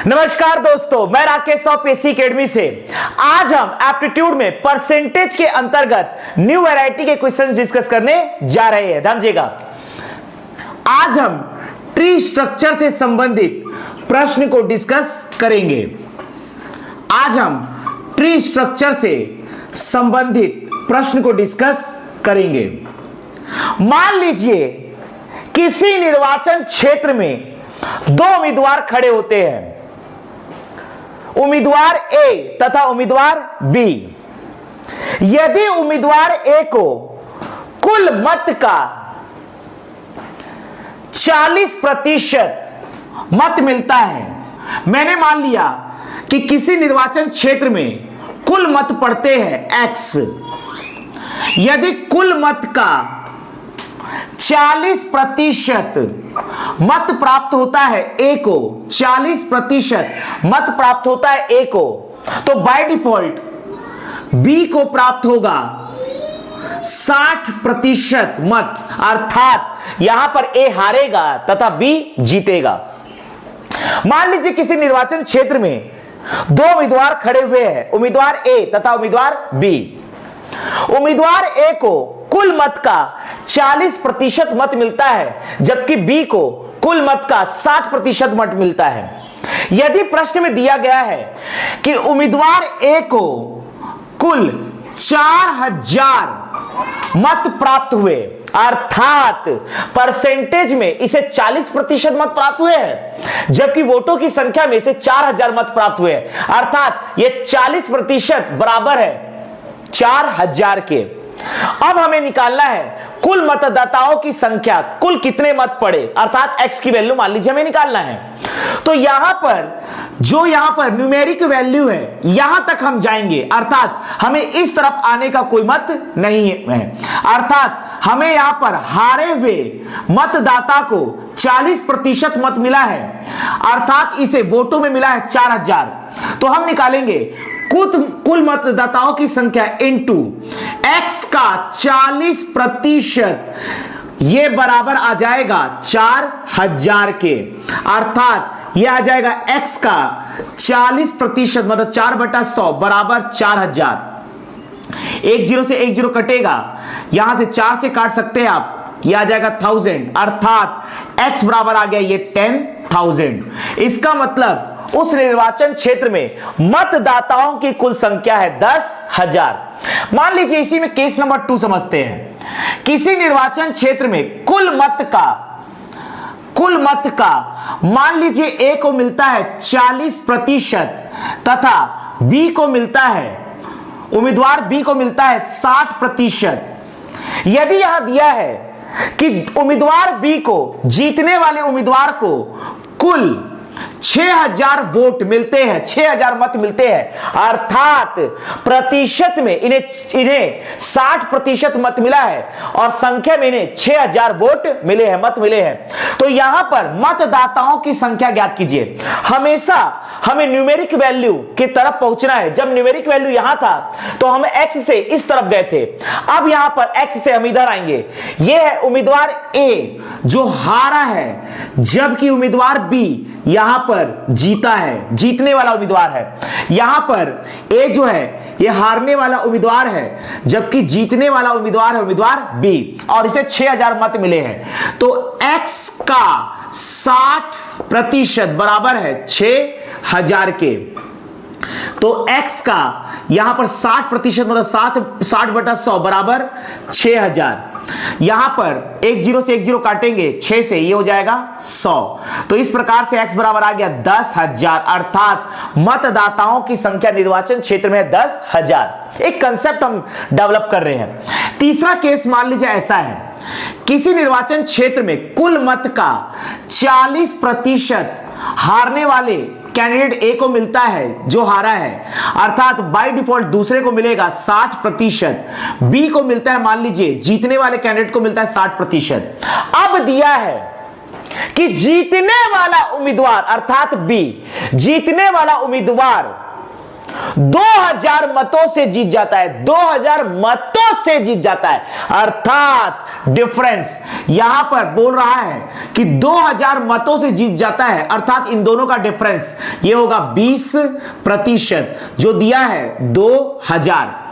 नमस्कार दोस्तों, मैं राकेश साहू पीएससी एकेडमी से। आज हम एप्टीट्यूड में परसेंटेज के अंतर्गत न्यू वैरायटी के क्वेश्चन डिस्कस करने जा रहे हैं। ध्यान दीजिएगा, आज हम ट्री स्ट्रक्चर से संबंधित प्रश्न को डिस्कस करेंगे। आज हम ट्री स्ट्रक्चर से संबंधित प्रश्न को डिस्कस करेंगे। मान लीजिए किसी निर्वाचन क्षेत्र में दो उम्मीदवार खड़े होते हैं, उम्मीदवार ए तथा उम्मीदवार बी। यदि उम्मीदवार ए को कुल मत का 40% मत मिलता है, मैंने मान लिया कि किसी निर्वाचन क्षेत्र में कुल मत पड़ते हैं x। यदि कुल मत का 40% मत प्राप्त होता है ए को, 40% मत प्राप्त होता है ए को, तो बाय डिफॉल्ट बी को प्राप्त होगा 60% मत, अर्थात यहां पर ए हारेगा तथा बी जीतेगा। मान लीजिए किसी निर्वाचन क्षेत्र में दो उम्मीदवार खड़े हुए हैं, उम्मीदवार ए तथा उम्मीदवार बी। उम्मीदवार ए को कुल मत का 40% मत मिलता है, जबकि बी को कुल मत का 60% मत मिलता है। यदि प्रश्न में दिया गया है कि उम्मीदवार ए को कुल 4000 मत प्राप्त हुए, अर्थात परसेंटेज में इसे 40% मत प्राप्त हुए हैं, जबकि वोटों की संख्या में इसे 4000 मत प्राप्त हुए हैं, अर्थात यह 40% बराबर है 4000 के। अब हमें निकालना है कुल मतदाताओं की संख्या, कुल कितने मत पड़े, अर्थात x की वैल्यू मान लीजिए हमें निकालना है। तो यहां पर न्यूमेरिक वैल्यू है, यहां तक हम जाएंगे, अर्थात हमें इस तरफ आने का कोई मत नहीं है। अर्थात हमें यहां पर हारे हुए मतदाता को 40% मत मिला है, अर्थात इसे वोटों में मिला है 4000। तो हम निकालेंगे कुल मतदाताओं की संख्या इनटू x का 40%, यह बराबर आ जाएगा 4000 के, अर्थात यह आ जाएगा x का 40% मतलब 4/100 बराबर 4000। एक जीरो से एक जीरो कटेगा, यहां से 4 से काट सकते हैं आप, यह आ जाएगा 1000, अर्थात x बराबर आ गया ये 10,000। इसका मतलब उस निर्वाचन क्षेत्र में मतदाताओं की कुल संख्या है 10,000। मान लीजिए इसी में केस नंबर 2 समझते हैं। किसी निर्वाचन क्षेत्र में कुल मत का मान लीजिए ए को मिलता है 40% तथा बी को मिलता है, उम्मीदवार बी को मिलता है 60%। यदि यहां दिया है कि उम्मीदवार बी को, जीतने वाले उम्मीदवार को कुल 6000 वोट मिलते हैं, 6000 मत मिलते हैं, अर्थात प्रतिशत में इन्हें 60% मत मिला है और संख्या में इन्हें 6000 वोट मिले हैं, मत मिले हैं। तो यहां पर मतदाताओं की संख्या ज्ञात कीजिए। हमेशा हमें न्यूमेरिक वैल्यू की तरफ पहुंचना है। जब न्यूमेरिक वैल्यू यहां था तो हम x से इस तरफ गए थे, अब यहां पर x से हम इधर आएंगे। यह है उम्मीदवार ए जो हारा है, जबकि उम्मीदवार बी यहां पर जीता है, जीतने वाला उम्मीदवार है। यहां पर ए जो है यह हारने वाला उम्मीदवार है, जबकि जीतने वाला उम्मीदवार है उम्मीदवार बी, और इसे 6000 मत मिले हैं। तो x का 60% बराबर है 6000 के। तो x का यहां पर 60% मतलब 60/100 बराबर 6000। यहां पर एक जीरो से एक जीरो काटेंगे, 6 से ये हो जाएगा 100। तो इस प्रकार से x बराबर आ गया 10,000, अर्थात मतदाताओं की संख्या निर्वाचन क्षेत्र में 10,000। एक कंसेप्ट हम डेवलप कर रहे हैं। तीसरा केस मान लीजिए ऐसा है, किसी निर्वाचन क्षेत्र में कुल मत का 40% हारने वाले कैंडिडेट ए को मिलता है जो हारा है, अर्थात बाय डिफॉल्ट दूसरे को मिलेगा 60%, बी को मिलता है, मान लीजिए जीतने वाले कैंडिडेट को मिलता है 60%। अब दिया है कि जीतने वाला उम्मीदवार, अर्थात बी, जीतने वाला उम्मीदवार 2000 मतों से जीत जाता है, 2000 मतों से जीत जाता है, अर्थात डिफरेंस यहां पर बोल रहा है कि 2000 मतों से जीत जाता है, अर्थात इन दोनों का डिफरेंस ये होगा 20%, जो दिया है 2000।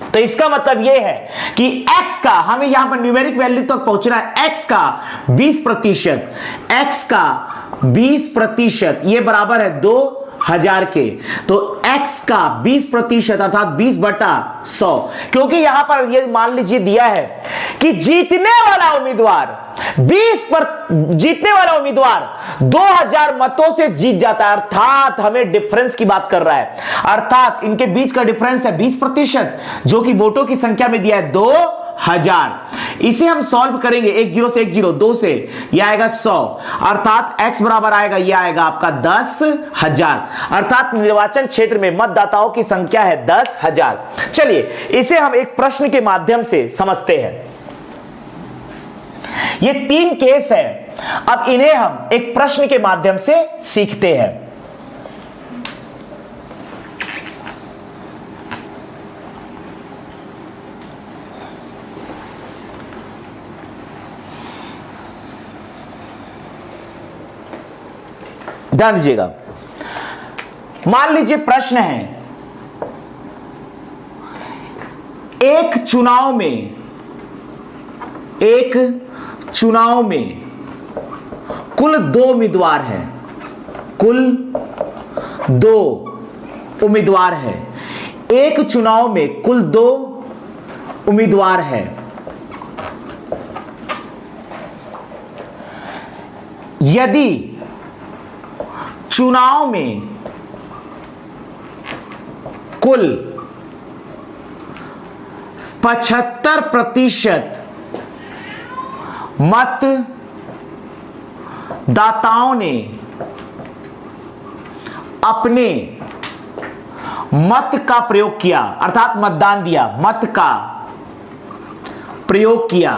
तो इसका मतलब यह है कि x का हमें यहां पर न्यूमेरिक वैल्यू तक पहुंचना है, x का 20%, x का 20% ये बराबर है 2000 के। तो x का 20% अर्थात 20/100, क्योंकि यहां पर ये मान लीजिए दिया है कि जीतने वाला उम्मीदवार 2000 मतों से जीत जाता है, अर्थात हमें डिफरेंस की बात कर रहा है, अर्थात इनके बीच का डिफरेंस है 20%, जो कि वोटों की संख्या में दिया है 2000। इसे हम सॉल्व करेंगे 10 से 10, 2 से यह आएगा 100, अर्थात x बराबर आएगा, यह आएगा आपका 10,000, अर्थात निर्वाचन क्षेत्र में मतदाताओं की संख्या है 10,000। चलिए इसे हम एक प्रश्न के माध्यम से समझते हैं। ये 3 केस है, अब इन्हें हम एक प्रश्न के माध्यम से सीखते हैं। ध्यान दीजिएगा, मान लीजिए प्रश्न है, एक चुनाव में कुल 2 उम्मीदवार हैं, कुल 2 उम्मीदवार हैं, एक चुनाव में कुल 2 उम्मीदवार हैं। यदि चुनाव में कुल 75% मतदाताओं ने अपने मत का प्रयोग किया, अर्थात मतदान दिया, मत का प्रयोग किया,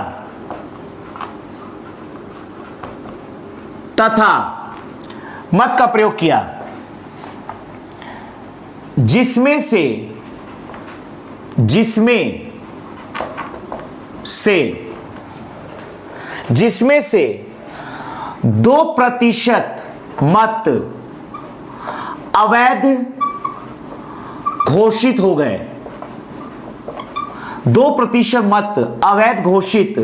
तथा मत का प्रयोग किया जिसमें से 2% मत अवैध घोषित हो गए, 2% मत अवैध घोषित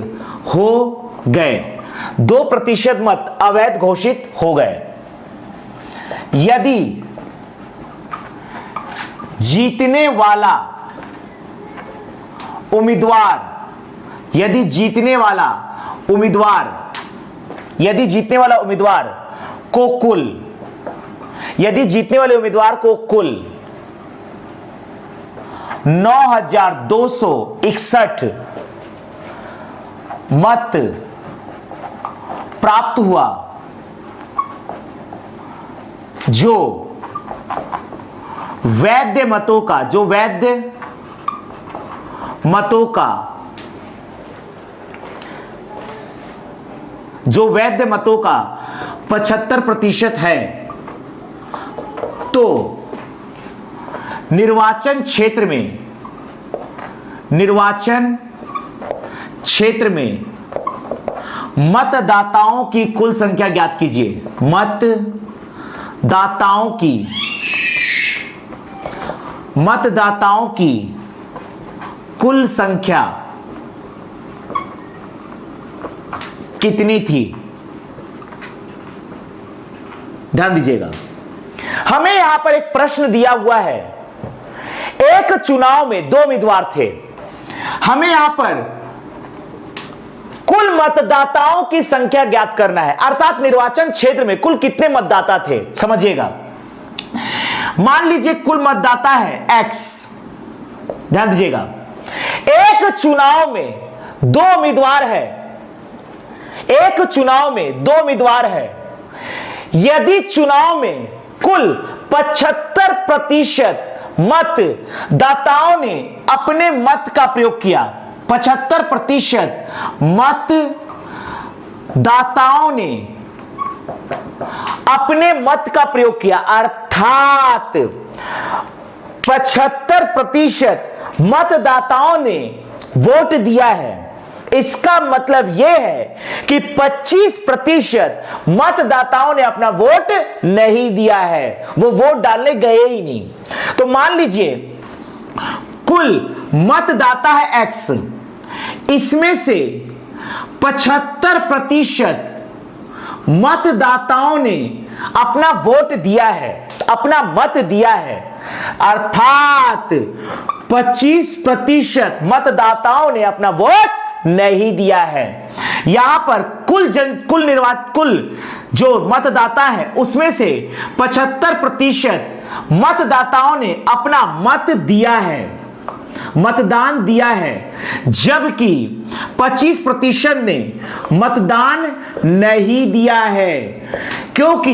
हो गए, 2% मत अवैध घोषित हो गए। यदि जीतने वाला उम्मीदवार को कुल 9,261 मत प्राप्त हुआ, जो वैध मतों का 75% है, तो निर्वाचन क्षेत्र में मतदाताओं की कुल संख्या ज्ञात कीजिए। मतदाताओं की कुल संख्या कितनी थी? ध्यान दीजिएगा, हमें यहां पर एक प्रश्न दिया हुआ है, एक चुनाव में 2 उम्मीदवार थे, हमें यहां पर कुल मतदाताओं की संख्या ज्ञात करना है, अर्थात निर्वाचन क्षेत्र में कुल कितने मतदाता थे। समझिएगा, मान लीजिए कुल मतदाता है x, ध्यान दीजिएगा, एक चुनाव में 2 उम्मीदवार है, यदि चुनाव में कुल 75% मतदाताओं ने अपने मत का प्रयोग किया, 75% मतदाताओं ने अपने मत का प्रयोग किया, अर्थात 75% मतदाताओं ने वोट दिया है, इसका मतलब यह है कि 25% मतदाताओं ने अपना वोट नहीं दिया है, वो वोट डालने गए ही नहीं। तो मान लीजिए कुल मतदाता है X, इसमें से 75% मतदाताओं ने अपना वोट दिया है, अपना मत दिया है, अर्थात 25% मतदाताओं ने अपना वोट नहीं दिया है। यहां पर कुल जो मतदाता है उसमें से 75% मतदाताओं ने अपना मत दिया है, मतदान दिया है, जबकि 25% ने मतदान नहीं दिया है, क्योंकि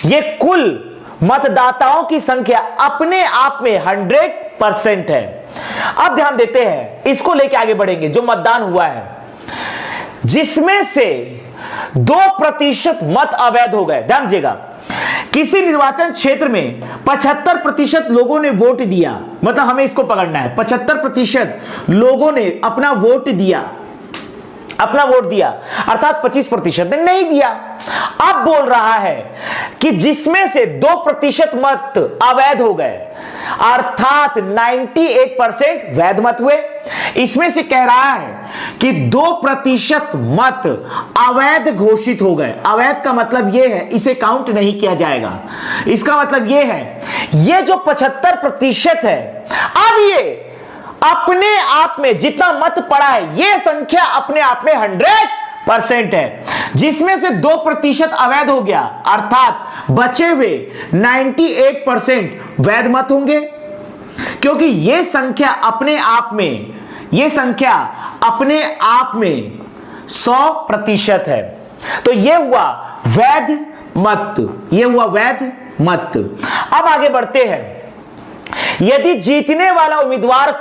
ये कुल मतदाताओं की संख्या अपने आप में 100% है। अब ध्यान देते हैं, इसको लेके आगे बढ़ेंगे। जो मतदान हुआ है जिसमें से 2% मत अवैध हो गए। ध्यान दीजिएगा, किसी निर्वाचन क्षेत्र में 75% लोगों ने वोट दिया, मतलब हमें इसको पकड़ना है, 75% लोगों ने अपना वोट दिया, अर्थात 25% ने नहीं दिया। अब बोल रहा है कि जिसमें से 2% मत अवैध हो गए, अर्थात 98% वैध मत हुए। इसमें से कह रहा है कि 2% मत अवैध घोषित हो गए। अवैध का मतलब यह है इसे काउंट नहीं किया जाएगा। इसका मतलब यह है ये जो 75% है, अब ये अपने आप में जितना मत पड़ा है, यह संख्या अपने आप में 100% है, जिसमें से 2% अवैध हो गया, अर्थात बचे हुए 98% वैध मत होंगे, क्योंकि यह संख्या अपने आप में 100% है। तो यह हुआ वैध मत। अब आगे बढ़ते हैं। यदि जीतने वाले उम्मीदवार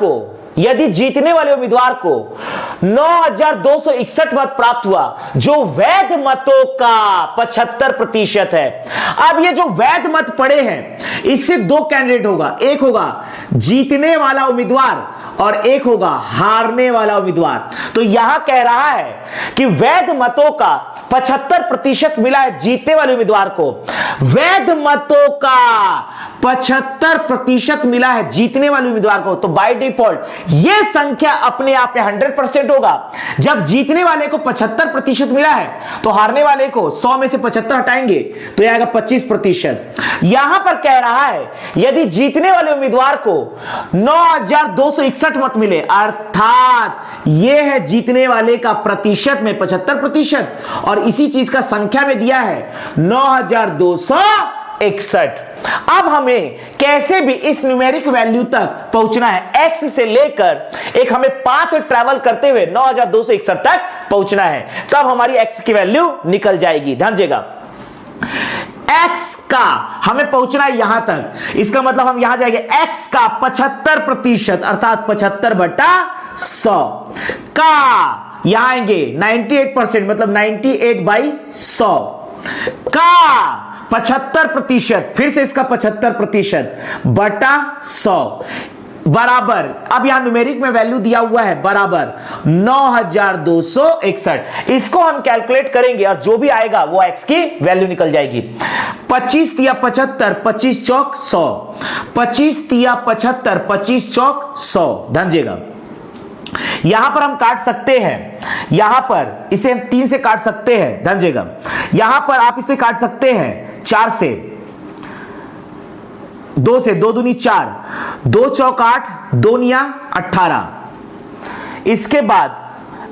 को 9,261 मत प्राप्त हुआ, जो वैध मतों का 75% है। अब ये जो वैध मत पड़े हैं, इससे 2 कैंडिडेट होगा, एक होगा जीतने वाला उम्मीदवार और एक होगा हारने वाला उम्मीदवार। तो यहां कह रहा है कि वैध मतों का 75% मिला है जीतने वाले उम्मीदवार को, वैध मतों का 75% मिला है जीतने वाले उम्मीदवार को। तो बाय डिफॉल्ट यह संख्या अपने आप में 100% होगा। जब जीतने वाले को 75% मिला है तो हारने वाले को 100 में से 75 हटाएंगे तो यह आएगा 25%। यहां पर कह रहा है यदि जीतने वाले उम्मीदवार को 9,261 मत मिले, अर्थात यह है जीतने वाले का प्रतिशत में 75%, और इसी चीज का संख्या में दिया है 9,261। अब हमें कैसे भी इस न्यूमेरिक वैल्यू तक पहुंचना है, x से लेकर एक हमें पाथ ट्रैवल करते हुए 9,261 तक पहुंचना है, तब हमारी x की वैल्यू निकल जाएगी। ध्यान दीजिएगा, x का हमें पहुंचना है यहां तक, इसका मतलब हम यहां जाएंगे x का 75% अर्थात 75/100 का, यहां आएंगे 98% मतलब 98/100 का 75%, फिर से इसका 75% बटा 100 बराबर, अब यहां न्यूमेरिक में वैल्यू दिया हुआ है बराबर 9,261। इसको हम कैलकुलेट करेंगे और जो भी आएगा वो x की वैल्यू निकल जाएगी। 25 तिया 75, 25 चौक 100, 25 तिया 75, 25 चौक 100। ध्यान दीजिएगा, यहां पर हम काट सकते हैं, यहां पर इसे हम 3 से काट सकते हैं। ध्यान दीजिएगा, यहां पर आप इसे काट सकते हैं 4 से, 2 से, 2 दूनी 4, 2 चौक 8, 2 निया 18। इसके बाद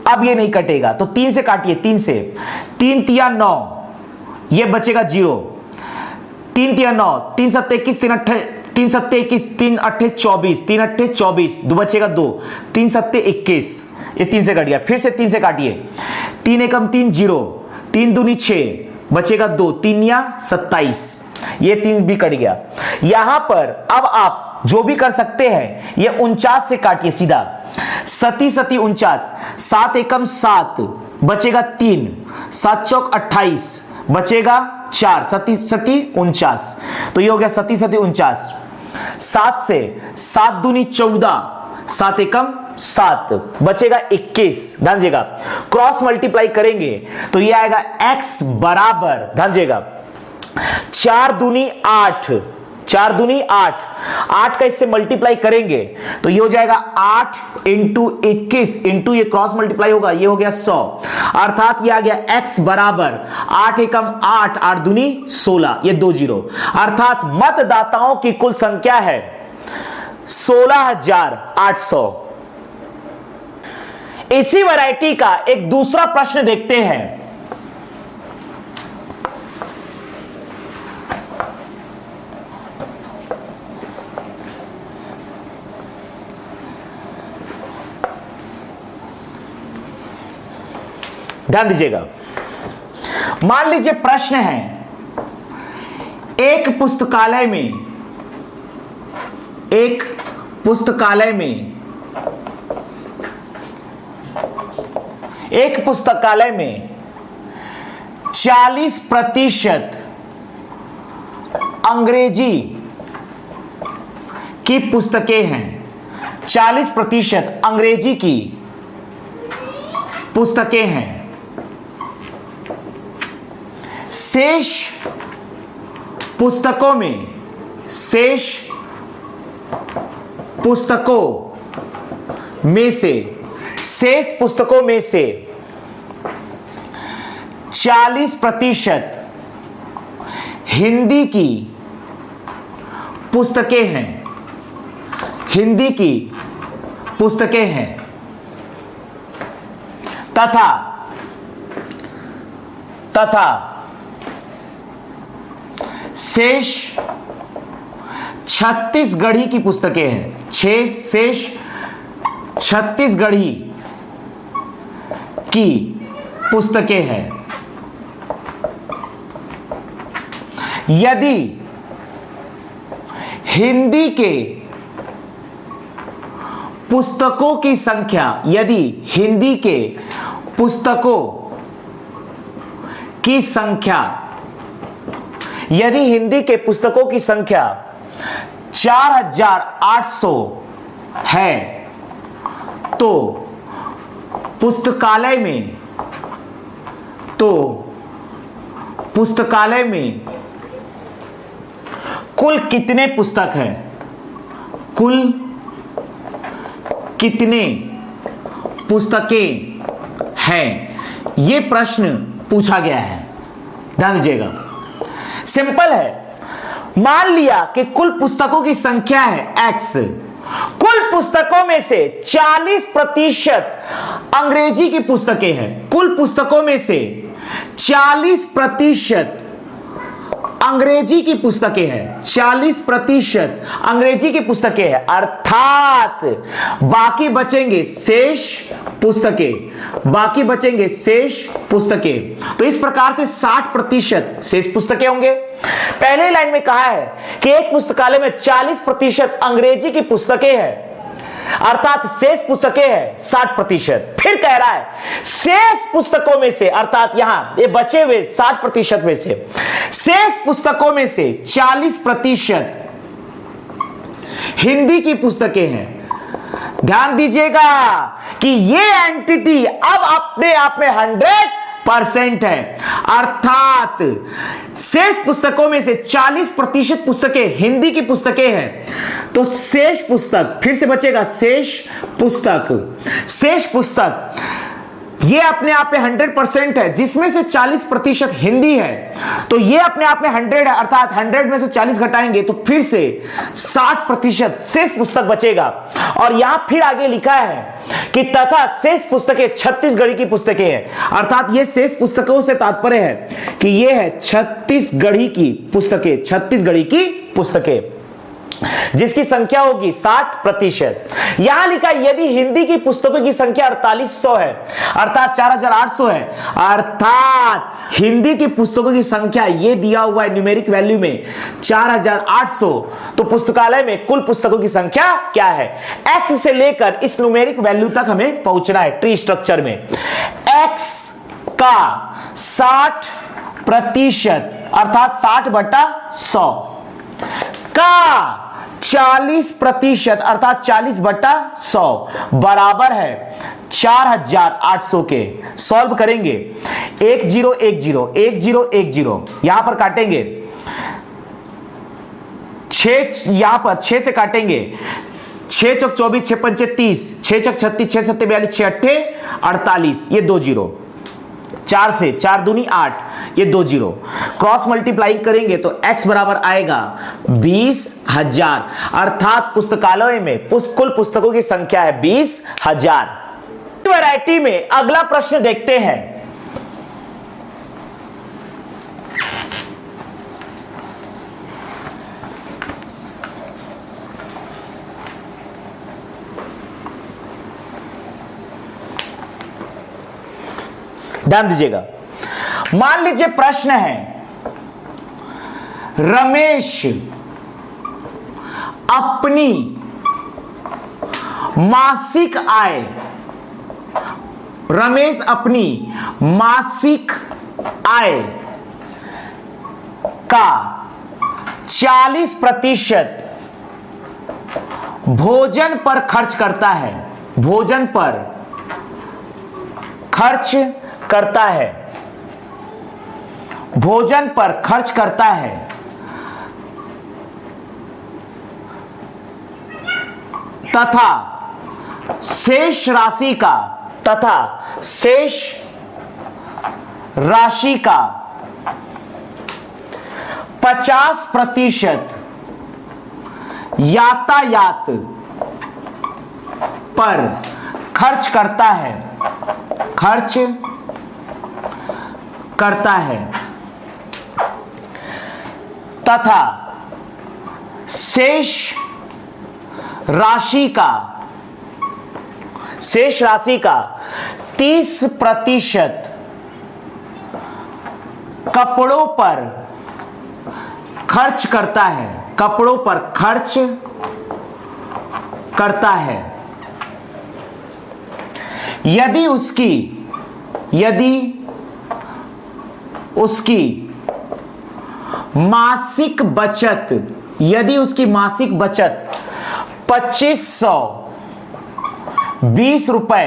अब ये नहीं कटेगा तो 3 से काटिए, 3 से, 3 तिया 9, ये बचेगा 0, 3 तिया 9, 3 7 21, 3 8 3 7 21, 3 8 24, 3 8 24, 2 बचेगा 2, 3 7 21, ये 3 से कट गया। फिर से 3 से काटिए, 3 एकम 3 0, 3 दूनी 6, बचेगा 2, 3 या 27, ये 3 भी कट गया। यहां पर अब आप जो भी कर सकते हैं, ये 49 से काटिए सीधा, 7 7 49, 7 एकम 7, बचेगा 3, 7 चौक 28, बचेगा 4, 7 7 49, तो ये हो गया 7 7 49। 7 से 7 दूनी 14, 7 एकम 7 बचेगा 21। ध्यान दीजिएगा, क्रॉस मल्टीप्लाई करेंगे तो ये आएगा x बराबर, ध्यान दीजिएगा, 4 दूनी 8, 4 दूनी 8, 8 का इससे मल्टीप्लाई करेंगे तो ये हो जाएगा 8 इंटू 21 इंटू ये क्रॉस मल्टीप्लाई होगा, ये हो गया 100, अर्थात ये आ गया x बराबर 8 एकम 8, 8 दूनी 16, ये 2 जीरो, अर्थात मतदाताओं की कुल संख्या है 16,800। इसी वैरायटी का एक दूसरा प्रश्न देखते हैं। ध्यान दीजिएगा, मान लीजिए प्रश्न है, एक पुस्तकालय में 40% अंग्रेजी की पुस्तकें हैं, 40% अंग्रेजी की पुस्तकें हैं, शेष पुस्तकों में से 40% हिंदी की पुस्तकें हैं तथा शेष छत्तीसगढ़ी की पुस्तकें हैं, शेष छत्तीसगढ़ी की पुस्तकें हैं। यदि हिंदी के पुस्तकों की संख्या 4,800 है तो पुस्तकालय में कुल कितने पुस्तक हैं, कुल कितने पुस्तकें हैं, यह प्रश्न पूछा गया है। ध्यान दीजिएगा, सिंपल है, मान लिया कि कुल पुस्तकों की संख्या है x, कुल पुस्तकों में से 40% अंग्रेजी की पुस्तकें हैं, कुल पुस्तकों में से 40% अंग्रेजी की पुस्तकें हैं, 40% अंग्रेजी की पुस्तकें हैं, अर्थात बाकी बचेंगे शेष पुस्तकें, तो इस प्रकार से 60% शेष पुस्तकें होंगे। पहले लाइन में कहा है कि एक पुस्तकालय में 40% अंग्रेजी की पुस्तकें हैं, अर्थात शेष पुस्तकें हैं 60%। फिर कह रहा है शेष पुस्तकों में से, अर्थात यहां ये बचे हुए 60% में से, शेष पुस्तकों में से 40% हिंदी की पुस्तकें हैं। ध्यान दीजिएगा कि ये एंटिटी अब अपने आप में 100% है, अर्थात शेष पुस्तकों में से 40% पुस्तकें हिंदी की पुस्तकें हैं, तो शेष पुस्तक, फिर से बचेगा शेष पुस्तक ये अपने आप में 100% है, जिसमें से 40% हिंदी है, तो ये अपने आप में 100 है, अर्थात 100 में से 40 घटाएंगे तो फिर से 60% शेष पुस्तक बचेगा। और यहां फिर आगे लिखा है कि तथा शेष पुस्तकें छत्तीसगढ़ी की पुस्तकें हैं, अर्थात ये शेष पुस्तकों से तात्पर्य है कि ये है छत्तीसगढ़ी की पुस्तकें, जिसकी संख्या होगी 60%। यहां लिखा यदि हिंदी की पुस्तकों की संख्या 4800 है, अर्थात 4800 है, अर्थात हिंदी की पुस्तकों की संख्या ये दिया हुआ है न्यूमेरिक वैल्यू में 4800, तो पुस्तकालय में कुल पुस्तकों की संख्या क्या है, x से लेकर इस न्यूमेरिक वैल्यू तक हमें पहुंचना है। ट्री स्ट्रक्चर में x का 60% अर्थात 60/100 का 40% अर्थात 40/100 बराबर है 4800 के। सॉल्व करेंगे 1 0 1 0 1 0 1 0, यहां पर काटेंगे 6, यहां पर 6 से काटेंगे 6 चौक 24 6 पंचे 30 6 चौक 36 6 सत्ते 42 6 अट्ठे 48, ये 2 0, 4 से 4 दूनी 8, ये 2 0, क्रॉस मल्टीप्लाइंग करेंगे तो x बराबर आएगा 20,000 अर्थात पुस्तकालय में कुल पुस्तकों की संख्या है 20,000। वैरायटी में अगला प्रश्न देखते हैं। ध्यान दीजिएगा, मान लीजिए प्रश्न है रमेश अपनी मासिक आय, रमेश अपनी मासिक आय का 40% भोजन पर खर्च करता है, भोजन पर खर्च करता है, भोजन पर खर्च करता है तथा शेष राशि का, तथा शेष राशि का 50% यातायात पर खर्च करता है, खर्च करता है तथा शेष राशि का 30% कपड़ों पर खर्च करता है, कपड़ों पर खर्च करता है। यदि उसकी मासिक बचत, यदि उसकी मासिक बचत 2520 रुपए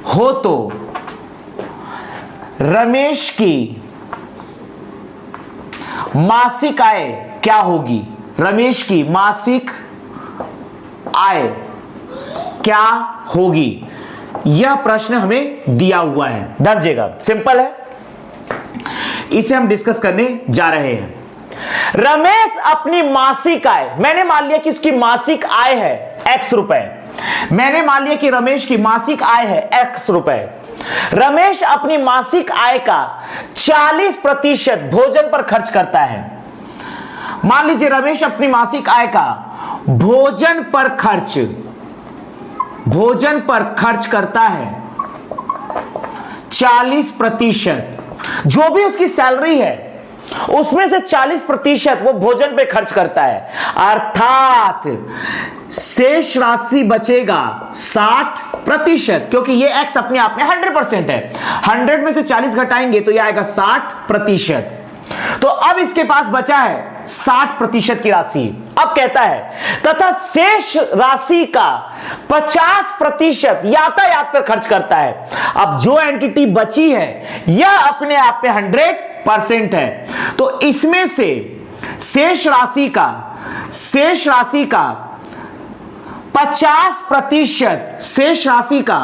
हो तो रमेश की मासिक आय क्या होगी, रमेश की मासिक आय क्या होगी, यह प्रश्न हमें दिया हुआ है। ध्यान दीजिएगा, सिंपल है, इसे हम डिस्कस करने जा रहे हैं। रमेश अपनी मासिक आय, मैंने मान लिया कि उसकी मासिक आय है x रुपए, मैंने मान लिया कि रमेश की मासिक आय है x रुपए। रमेश अपनी मासिक आय का 40% भोजन पर खर्च करता है। मान लीजिए रमेश अपनी मासिक आय का भोजन पर खर्च करता है 40%, जो भी उसकी सैलरी है उसमें से 40% वो भोजन पे खर्च करता है, अर्थात शेष राशि बचेगा 60%, क्योंकि ये x अपने आप में 100% है, 100 में से 40 घटाएंगे तो ये आएगा 60%। तो अब इसके पास बचा है 60% की राशि। अब कहता है तथा शेष राशि का 50% यातायात पर खर्च करता है। अब जो एंटिटी बची है यह अपने आप में 100% है, तो इसमें से शेष राशि का 50%, शेष राशि का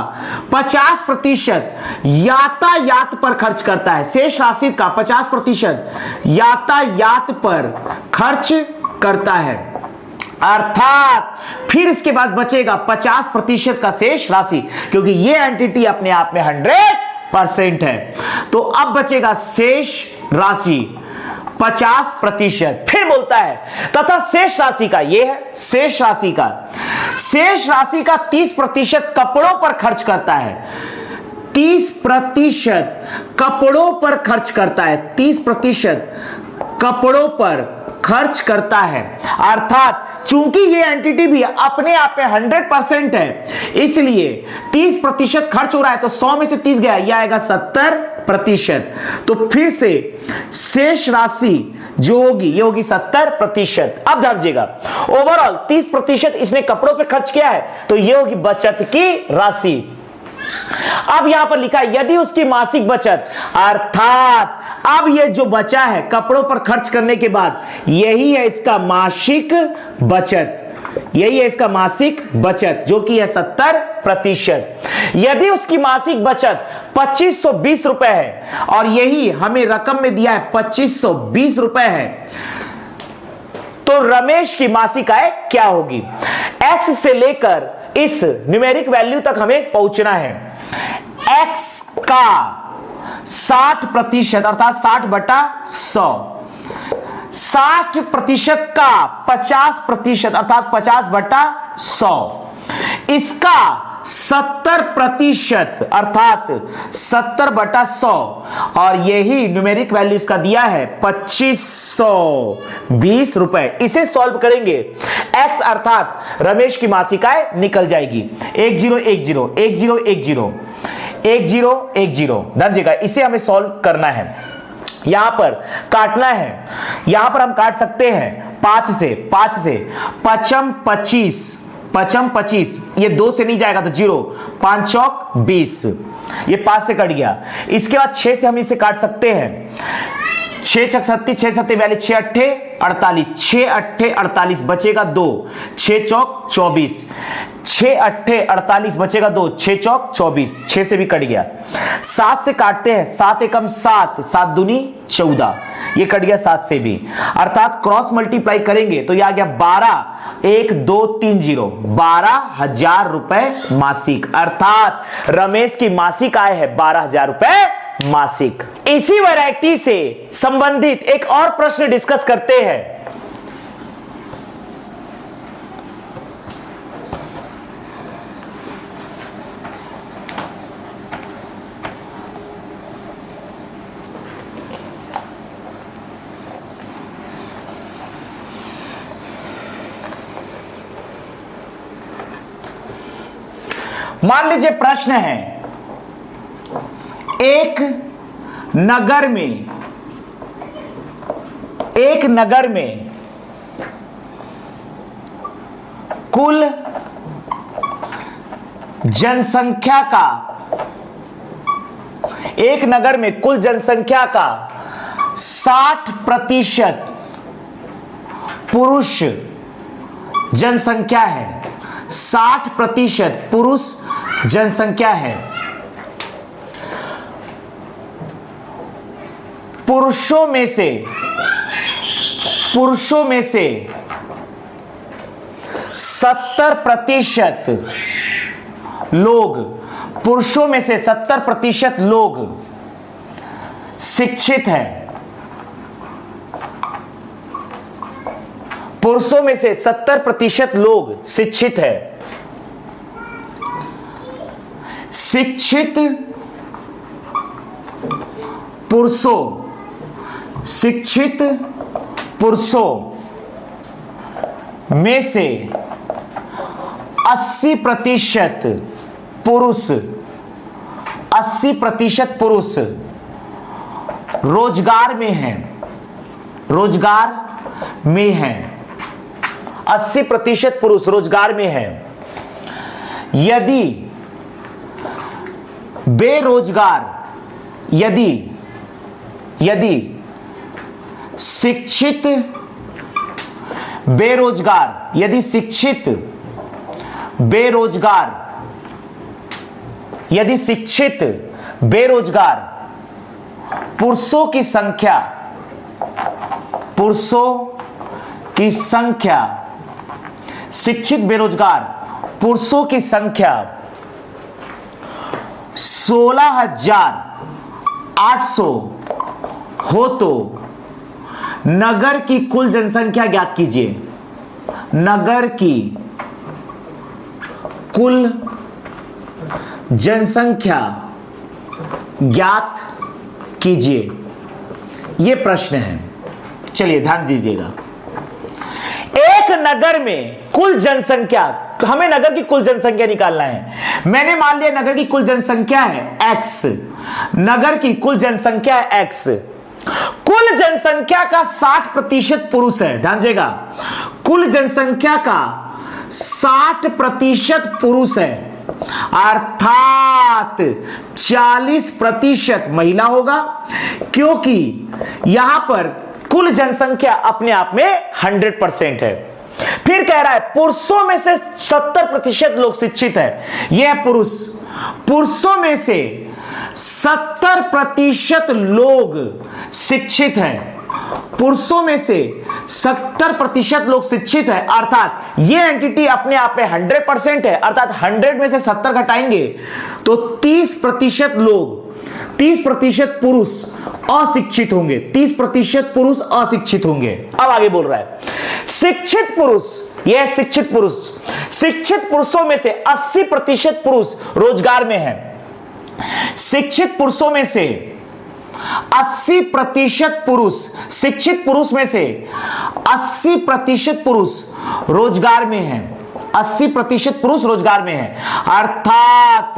50% यातायात पर खर्च करता है, शेष राशि का 50% यातायात पर खर्च करता है, अर्थात फिर इसके बाद बचेगा 50% का शेष राशि, क्योंकि ये एंटिटी अपने आप में 100% है। तो अब बचेगा शेष राशि 50%। फिर बोलता है तथा शेष राशि का, ये है शेष राशि का 30% कपड़ों पर खर्च करता है, 30% कपड़ों पर खर्च करता है, 30% कपड़ों पर खर्च करता है। अर्थात चूंकि ये एंटिटी भी अपने आप में 100% है, इसलिए 30% खर्च हो रहा है, तो 100 में से 30 गया, यह आएगा 70%। तो फिर से शेष राशि जो होगी ये होगी 70%। अब ध्यान दीजिएगा, ओवरऑल 30% इसने कपड़ों पे खर्च किया है, तो ये होगी बचत की राशि। अब यहां पर लिखा है यदि उसकी मासिक बचत, अर्थात अब ये जो बचा है कपड़ों पर खर्च करने के बाद, यही है इसका मासिक बचत, यही है इसका मासिक बचत जो कि है 70%। यदि उसकी मासिक बचत 2520 रुपए है और यही हमें रकम में दिया है 2520 रुपए है, तो रमेश की मासिक आय क्या होगी? एक्स से लेकर इस न्यूमेरिक वैल्यू तक हमें पहुंचना है। एक्स का 60% अर्थात 60/100, 60% का 50% अर्थात 50/100, इसका 70% अर्थात 70/100, और यही न्यूमेरिक वैल्यू इसका दिया है 2520 रुपए। इसे सॉल्व करेंगे, x अर्थात रमेश की मासिक आय निकल जाएगी 1010 1010 1010। समझिएगा, इसे हमें सॉल्व करना है, यहां पर काटना है। यहां पर हम काट सकते हैं 5 से 5 25, ये 2 से नहीं जाएगा तो 0, 5 चौक 20, ये 5 से कट गया। इसके बाद 6 से हम इसे काट सकते हैं, 6 छक 36, 6 7 42, 6 अट्ठे 48, 6 अट्ठे 48 बचेगा 2, 6 चौक 24, 6 अट्ठे 48 बचेगा 2, 6 चौक 24, 6 से भी कट गया। 7 से काटते हैं, 7 एकम 7, 7 दूनी 14, ये कट गया 7 से भी, अर्थात क्रॉस मल्टीप्लाई करेंगे तो यह आ गया 12,1,2,3,0, 12,000 रुपए मासिक। अर्थात रमेश की मासिक आय है 12,000 रुपए मासिक। इसी वैरायटी से संबंधित एक और प्रश्न डिस्कस करते हैं। मान लीजिए प्रश्न है, एक नगर में कुल जनसंख्या का, एक नगर में कुल जनसंख्या का 60% पुरुष जनसंख्या है, 60% पुरुष जनसंख्या है। पुरुषों में से 70% लोग, पुरुषों में से 70% लोग शिक्षित हैं। पुरुषों में से 70% लोग शिक्षित हैं। शिक्षित पुरुषों में से 80% पुरुष रोजगार में हैं, 80% पुरुष रोजगार में हैं। यदि शिक्षित बेरोजगार पुरुषों की संख्या शिक्षित बेरोजगार पुरुषों की संख्या 16,800 हो तो नगर की कुल जनसंख्या ज्ञात कीजिए। नगर की कुल जनसंख्या ज्ञात कीजिए, यह प्रश्न है। चलिए ध्यान दीजिएगा। नगर में कुल जनसंख्या, हमें नगर की कुल जनसंख्या निकालना है। मैंने मान लिया नगर की कुल जनसंख्या है x, नगर की कुल जनसंख्या है x। कुल जनसंख्या का 60% पुरुष है, ध्यान दीजिएगा, कुल जनसंख्या का 60% पुरुष है, अर्थात 40% महिला होगा, क्योंकि यहां पर कुल जनसंख्या अपने आप में 100% है। फिर कह रहा है पुरुषों में से 70% लोग शिक्षित है, यह पुरुष, पुरुषों में से 70% लोग शिक्षित हैं, पुरुषों में से 70% लोग शिक्षित है, अर्थात ये एंटिटी अपने आप में 100% है, अर्थात 100 में से 70 घटाएंगे तो 30% लोग, 30% पुरुष अशिक्षित होंगे, 30% पुरुष अशिक्षित होंगे। अब आगे बोल रहा है शिक्षित पुरुष, यह शिक्षित पुरुष, शिक्षित पुरुषों में से 80% पुरुष रोजगार में है, शिक्षित पुरुषों में से 80% पुरुष, शिक्षित पुरुष में से 80% पुरुष रोजगार में है, 80% पुरुष रोजगार में है, अर्थात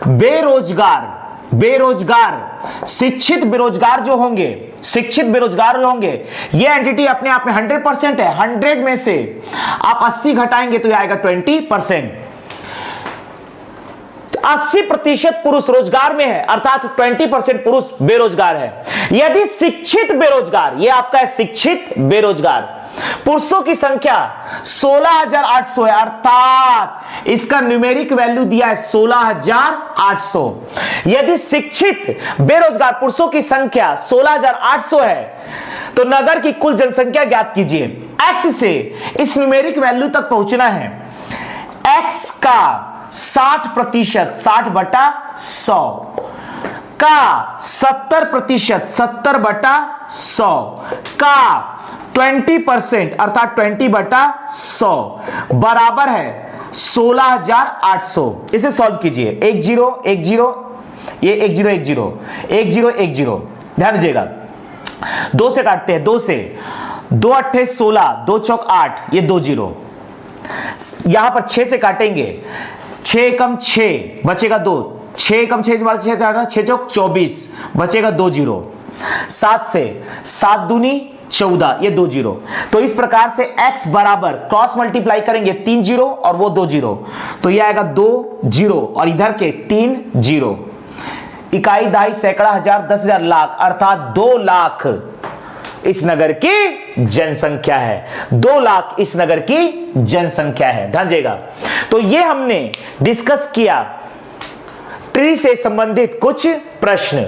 बेरोजगार, बेरोजगार, शिक्षित बेरोजगार जो होंगे, शिक्षित बेरोजगार जो होंगे, ये एंटिटी अपने आप में 100% है, 100 में से आप 80 घटाएंगे तो ये आएगा 20%। 80% पुरुष रोजगार में है, अर्थात 20% पुरुष बेरोजगार है। यदि शिक्षित बेरोजगार, ये आपका है शिक्षित बेरोजगार, पुरुषों की संख्या 16,800 है, अर्थात इसका न्यूमेरिक वैल्यू दिया है 16,800। यदि शिक्षित बेरोजगार पुरुषों की संख्या 16,800 है तो नगर की कुल जनसंख्या ज्ञात कीजिए। x से इस न्यूमेरिक वैल्यू तक पहुंचना है, x का 60%, 60/100 का 70%, 70/100 का 20%, अर्थात 20/100 बराबर है 16,800। इसे सॉल्व कीजिए, 1 0 1 0, ये 1 0 1 0 1 0 1 0, ध्यान दीजिएगा, 2 से काटते हैं, 2 से 2 8 16, 2 चौक 8, ये 2 0, यहां पर 6 से काटेंगे, 6 कम 6 बचेगा 2, 6 कम 6 6 चौक 24 बचेगा 2 0, 7 से 7 दूनी 14, ये 2 0। तो इस प्रकार से x बराबर क्रॉस मल्टीप्लाई करेंगे 3 0 और वो 2 0, तो ये आएगा 2 0 और इधर के 3 0। इकाई, दहाई, सैकड़ा, हजार, 10,000, लाख, अर्थात 2 लाख इस नगर की जनसंख्या है, 2 लाख इस नगर की जनसंख्या है, ध्यान दीजिएगा। तो ये हमने डिस्कस किया ट्री से संबंधित कुछ प्रश्न।